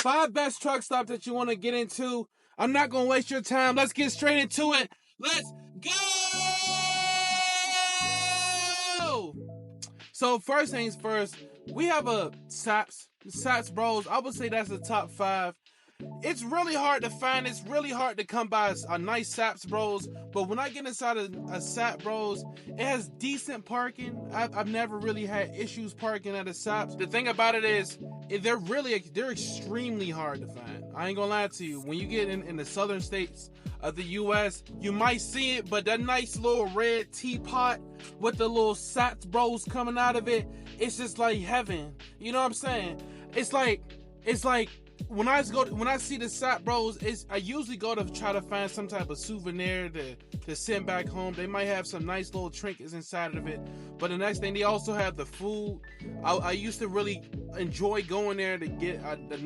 5 best truck stops that you want to get into. I'm not going to waste your time. Let's get straight into it. Let's go! So first things first, we have a Saps Bros. I would say that's the top 5. It's really hard to find. It's really hard to come by a nice Saps Bros. But when I get inside a Sap Bros, it has decent parking. I've never really had issues parking at a Saps. The thing about it is, they're extremely hard to find. I ain't gonna lie to you. When you get in the southern states of the U.S., you might see it, but that nice little red teapot with the little Saps Bros coming out of it, it's just like heaven. You know what I'm saying? It's like when I see the Sap Bros, I usually go to try to find some type of souvenir to send back home. They might have some nice little trinkets inside of it. But the next thing, they also have the food. I used to really enjoy going there to get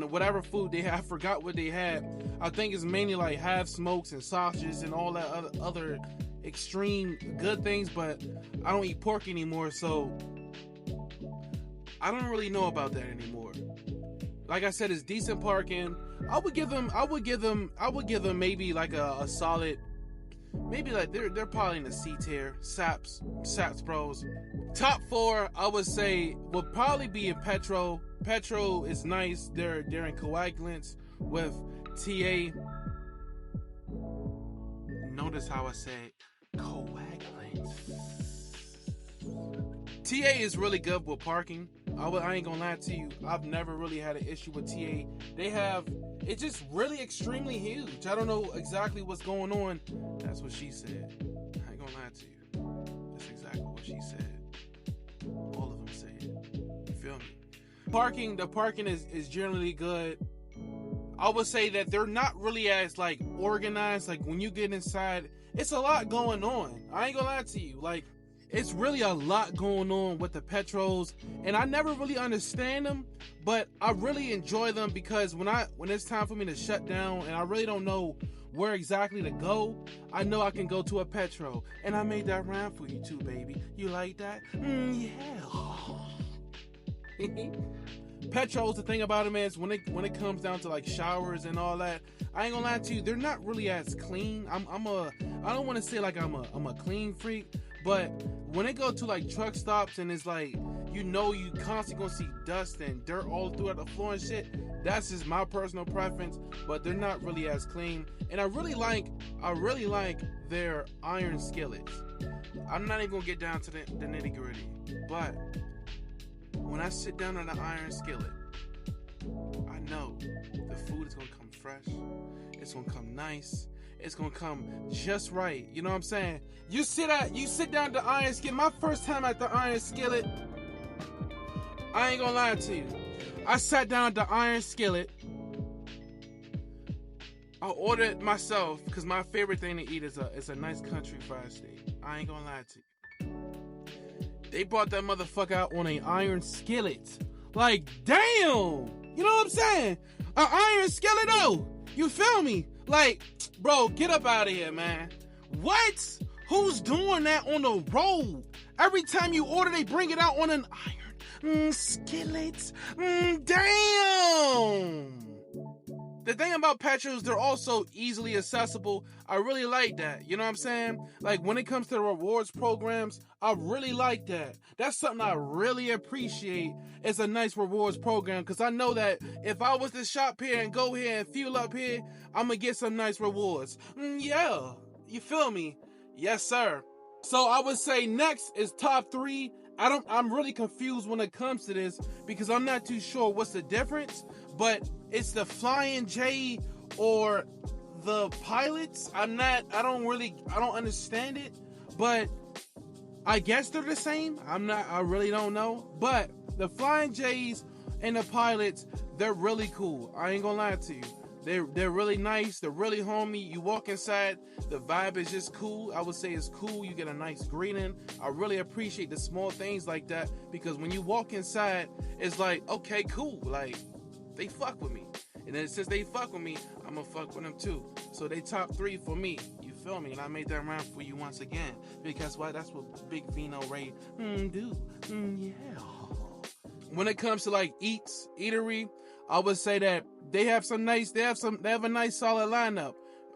whatever food they have. I forgot what they had. I think it's mainly like half smokes and sausages and all that other extreme good things. But I don't eat pork anymore, so I don't really know about that anymore. Like I said, it's decent parking. I would give them maybe like a solid, maybe like they're probably in the C tier. Saps Bros. Top 4, I would say, would probably be in Petro. Petro is nice. They're in coagulants with TA. Notice how I said coagulants. TA is really good with parking. I ain't gonna lie to you. I've never really had an issue with TA. It's just really extremely huge. I don't know exactly what's going on. That's what she said. I ain't gonna lie to you. That's exactly what she said. All of them say it. You feel me? The parking is generally good. I would say that they're not really as like organized. Like when you get inside, it's a lot going on. I ain't gonna lie to you. Like, it's really a lot going on with the Petros, and I never really understand them, but I really enjoy them because when it's time for me to shut down and I really don't know where exactly to go, I know I can go to a Petro. And I made that rhyme for you too, baby. You like that? Yeah. Petros, the thing about them is when it comes down to like showers and all that, I ain't gonna lie to you, they're not really as clean. I don't want to say like I'm a clean freak, but when it go to like truck stops and it's like, you constantly gonna see dust and dirt all throughout the floor and shit, that's just my personal preference. But they're not really as clean, and I really like their iron skillets. I'm not even gonna get down to the nitty gritty, but when I sit down on the iron skillet, I know the food is gonna come fresh. It's gonna come nice. It's gonna come just right. You know what I'm saying? You sit down at the iron skillet. My first time at the iron skillet, I ain't gonna lie to you. I sat down at the iron skillet. I ordered myself, because my favorite thing to eat is a nice country fried steak. I ain't gonna lie to you. They brought that motherfucker out on an iron skillet. Like, damn! You know what I'm saying? An iron skillet though. You feel me? Like, bro, get up out of here, man. What? Who's doing that on the road? Every time you order, they bring it out on an iron skillet. Damn! The thing about Petros, they're also easily accessible. I really like that. You know what I'm saying? Like, when it comes to the rewards programs, I really like that. That's something I really appreciate. It's a nice rewards program, because I know that if I was to shop here and go here and fuel up here, I'm going to get some nice rewards. Yeah. You feel me? Yes, sir. So I would say next is top 3. I'm really confused when it comes to this, because I'm not too sure what's the difference, but it's the Flying J or the Pilots. I don't understand it, but I guess they're the same. I really don't know, but the Flying J's and the Pilots, they're really cool. I ain't gonna lie to you. They're really nice. They're really homey. You walk inside, the vibe is just cool. I would say it's cool. You get a nice greeting. I really appreciate the small things like that, because when you walk inside, it's like, okay, cool. Like, they fuck with me. And then since they fuck with me, I'm gonna fuck with them too. So they top 3 for me. You feel me? And I made that rhyme for you once again, because why? That's what Big Vino Ray do. Yeah. When it comes to like eatery, I would say that they have a nice solid lineup.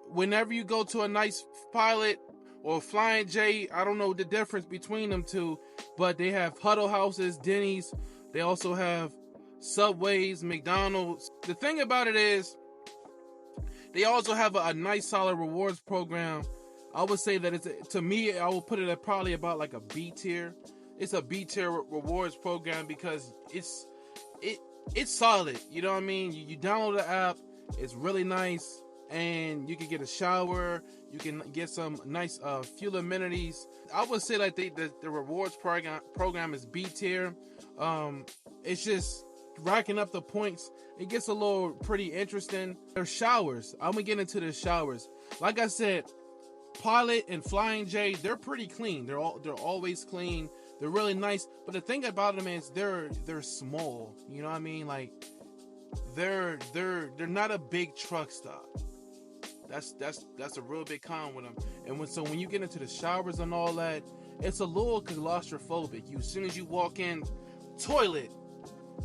Whenever you go to a nice Pilot or Flying J, I don't know the difference between them two, but they have Huddle Houses, Denny's. They also have Subways, McDonald's. The thing about it is, they also have a nice solid rewards program. I would say that to me, I would put it at probably about like a B tier. It's a B tier rewards program because it's solid. You know what I mean? You download the app. It's really nice, and you can get a shower. You can get some nice fuel amenities. I would say like the rewards program is B tier. It's just racking up the points. It gets a little pretty interesting. There's showers. I'm gonna get into the showers. Like I said, Pilot and Flying J, they're pretty clean. They're always clean. They're really nice. But the thing about them is they're small. You know what I mean? Like they're not a big truck stop. That's a real big con with them. And when you get into the showers and all that, it's a little claustrophobic. As soon as you walk in, toilet,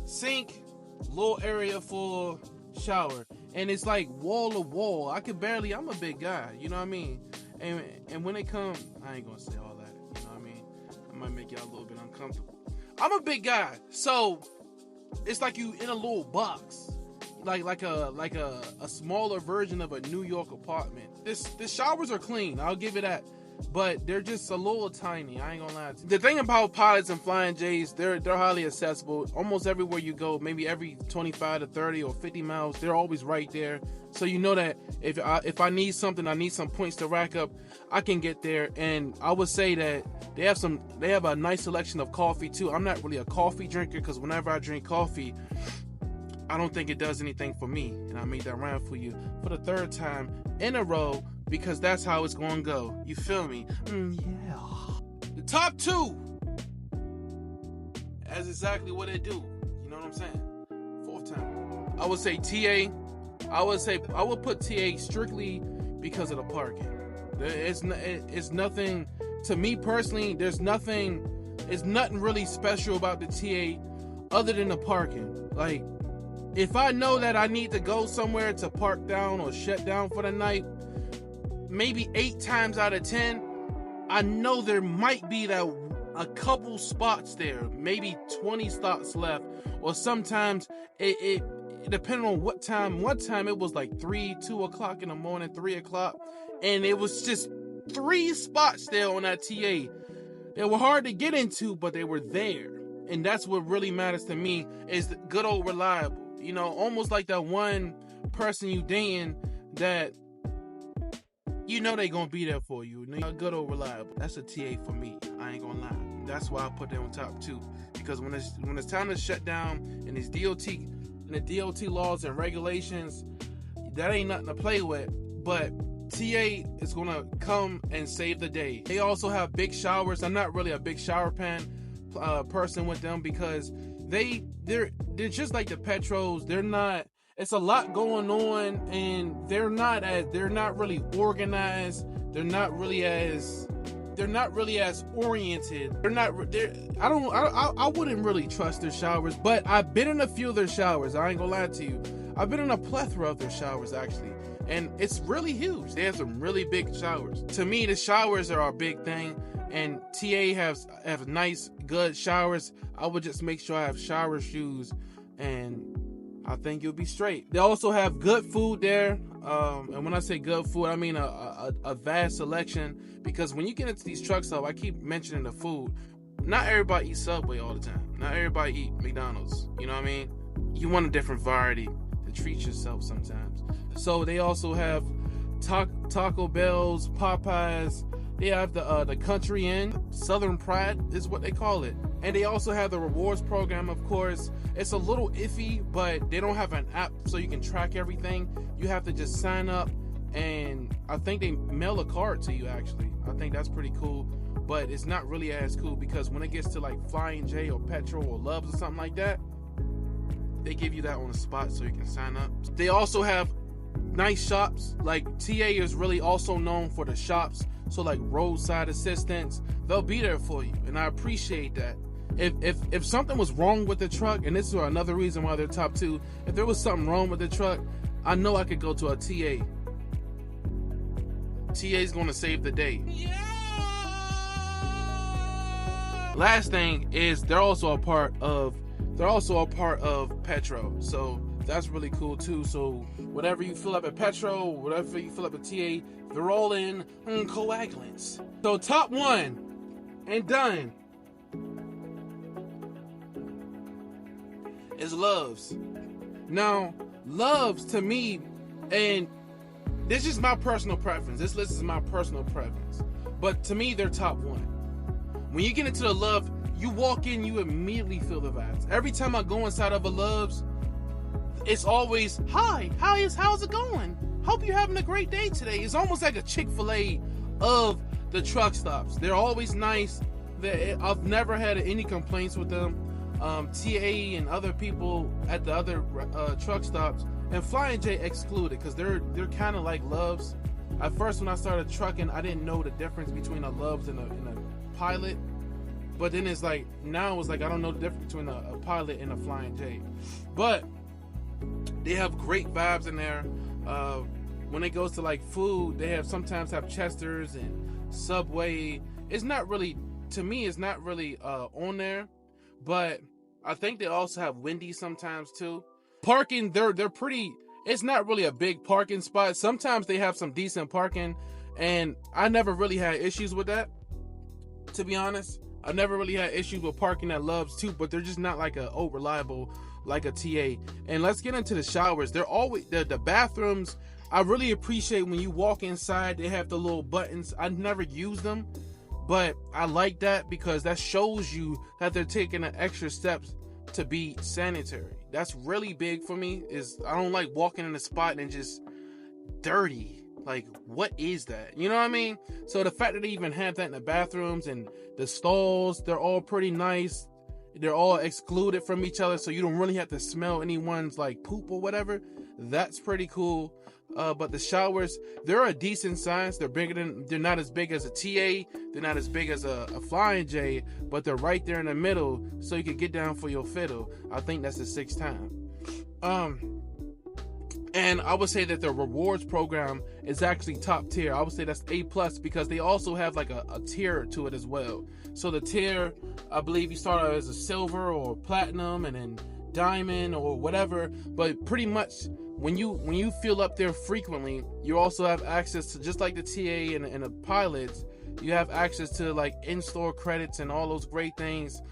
sink, little area for shower, and it's like wall to wall. I'm a big guy, you know what I mean? And when they come, I ain't gonna say all that, you know what I mean? I might make y'all a little bit uncomfortable. I'm a big guy, so it's like you in a little box, like a smaller version of a New York apartment. The showers are clean, I'll give it that, but they're just a little tiny. I ain't gonna lie to you. The thing about Pilots and Flying J's, they're highly accessible. Almost everywhere you go, maybe every 25 to 30 or 50 miles, they're always right there. So you know that if I need something, I need some points to rack up, I can get there. And I would say that they have a nice selection of coffee too. I'm not really a coffee drinker because whenever I drink coffee, I don't think it does anything for me. And I made that round for you for the third time in a row because that's how it's going to go. You feel me? Yeah. The top two, that's exactly what they do. You know what I'm saying? Fourth time. I would say TA. I would put TA strictly because of the parking. It's nothing, to me personally, it's nothing really special about the TA other than the parking. Like, if I know that I need to go somewhere to park down or shut down for the night, maybe 8 times out of 10, I know there might be a couple spots there, maybe 20 spots left, or sometimes it depending on what time. One time it was like 2 o'clock in the morning, 3 o'clock, and it was just 3 spots there on that TA. They were hard to get into, but they were there, and that's what really matters to me, is the good old reliable. You know, almost like that one person you dating that you know they gonna be there for you. Good old reliable. That's a TA for me. I ain't gonna lie. That's why I put them on top 2. Because when it's time to shut down and these the DOT laws and regulations, that ain't nothing to play with. But TA is gonna come and save the day. They also have big showers. I'm not really a big shower pan person with them because they're just like the Petros. They're not. It's a lot going on, and they're not really organized. They're not really as oriented. I wouldn't really trust their showers, but I've been in a few of their showers. I ain't gonna lie to you. I've been in a plethora of their showers actually, and it's really huge. They have some really big showers. To me, the showers are a big thing, and TA have nice, good showers. I would just make sure I have shower shoes, and I think you'll be straight. They also have good food there, and when I say good food, I mean a vast selection, because when you get into these truck stops, I keep mentioning the food. Not everybody eats Subway all the time. Not everybody eat McDonald's. You know what I mean? You want a different variety to treat yourself sometimes. So they also have Taco Bell's, Popeyes. They have the Country Inn, Southern Pride is what they call it. And they also have the rewards program, of course. It's a little iffy, but they don't have an app so you can track everything. You have to just sign up, and I think they mail a card to you, actually. I think that's pretty cool, but it's not really as cool because when it gets to like Flying J or Petro or Loves or something like that, they give you that on the spot so you can sign up. They also have nice shops. Like TA is really also known for the shops. So like roadside assistance, they'll be there for you, and I appreciate that. if something was wrong with the truck, and this is another reason why they're top 2, if there was something wrong with the truck, I know I could go to a TA. TA's gonna save the day. Yeah! Last thing is they're also a part of Petro, so that's really cool too. So whatever you fill up at Petro, whatever you fill up at TA, they're all in coagulants. So top 1 and done is Love's. Now, Love's to me, and this is my personal preference. This list is my personal preference. But to me, they're top 1. When you get into the Love, you walk in, you immediately feel the vibes. Every time I go inside of a Love's, it's always, hi, how's it going? Hope you're having a great day today. It's almost like a Chick-fil-A of the truck stops. They're always nice. I've never had any complaints with them. TA and other people at the other truck stops, and Flying J excluded, because they're kind of like Love's. At first, when I started trucking, I didn't know the difference between a Love's and a Pilot, but then it's like now it's like I don't know the difference between a Pilot and a Flying J. But they have great vibes in there. When it goes to like food, they sometimes have Chester's and Subway. It's not really, to me, it's not really on there, but I think they also have Wendy's sometimes too. Parking, they're pretty, it's not really a big parking spot. Sometimes they have some decent parking, and I never really had issues with that, to be honest. I never really had issues with parking at Love's too, but they're just not like reliable like a TA. And let's get into the showers. They're always, the bathrooms, I really appreciate when you walk inside, they have the little buttons. I never use them, but I like that because that shows you that they're taking the extra steps to be sanitary. That's really big for me. Is I don't like walking in a spot and just dirty. Like, what is that? You know what I mean? So the fact that they even have that in the bathrooms and the stalls, they're all pretty nice. They're all excluded from each other, so you don't really have to smell anyone's like poop or whatever. That's pretty cool. But the showers, they're a decent size. They're not as big as a TA. They're not as big as a Flying J, but they're right there in the middle, so you can get down for your fiddle. I think that's the 6th time. And I would say that the rewards program is actually top tier. I would say that's A+, because they also have like a tier to it as well. So the tier, I believe you start out as a silver or platinum and then diamond or whatever, but pretty much when you fill up there frequently, you also have access to, just like the TA and the pilots, you have access to like in-store credits and all those great things,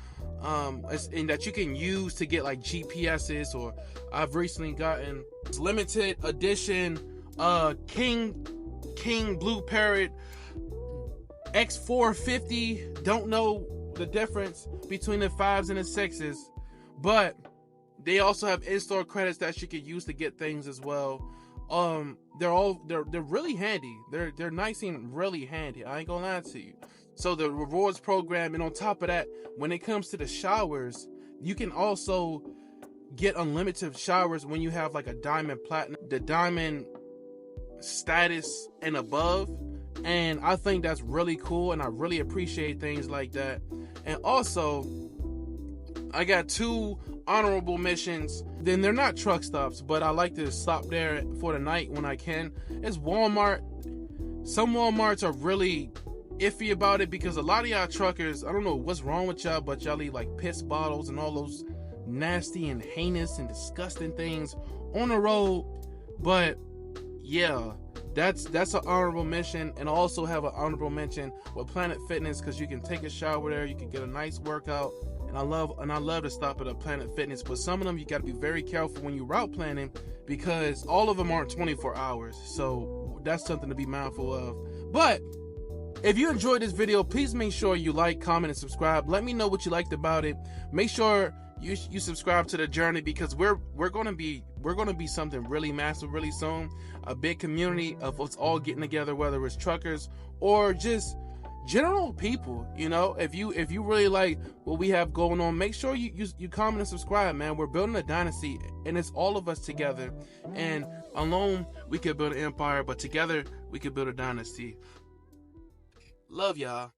and that you can use to get like GPSs. Or I've recently gotten limited edition King Blue Parrot X450. Don't know the difference between the 5s and the 6s, but they also have in-store credits that you can use to get things as well. They're really handy. They're nice and really handy. I ain't gonna lie to you. So the rewards program, and on top of that, when it comes to the showers, you can also get unlimited showers when you have like a diamond platinum, the diamond status and above. And I think that's really cool, and I really appreciate things like that. And also, I got 2 honorable missions. Then they're not truck stops, but I like to stop there for the night when I can. It's Walmart. Some Walmarts are really iffy about it because a lot of y'all truckers, I don't know what's wrong with y'all, but y'all leave like piss bottles and all those nasty and heinous and disgusting things on the road. But yeah, that's an honorable mention. And I also have an honorable mention with Planet Fitness, because you can take a shower there, you can get a nice workout. And I love to stop at a Planet Fitness, but some of them you got to be very careful when you route planning, because all of them aren't 24 hours. So that's something to be mindful of. But if you enjoyed this video, please make sure you like, comment, and subscribe. Let me know what you liked about it. Make sure you subscribe to the journey, because we're gonna be something really massive really soon. A big community of us all getting together, whether it's truckers or just general people. You know, if you really like what we have going on, make sure you comment and subscribe, man. We're building a dynasty, and it's all of us together. And alone we could build an empire, but together we could build a dynasty. Love y'all.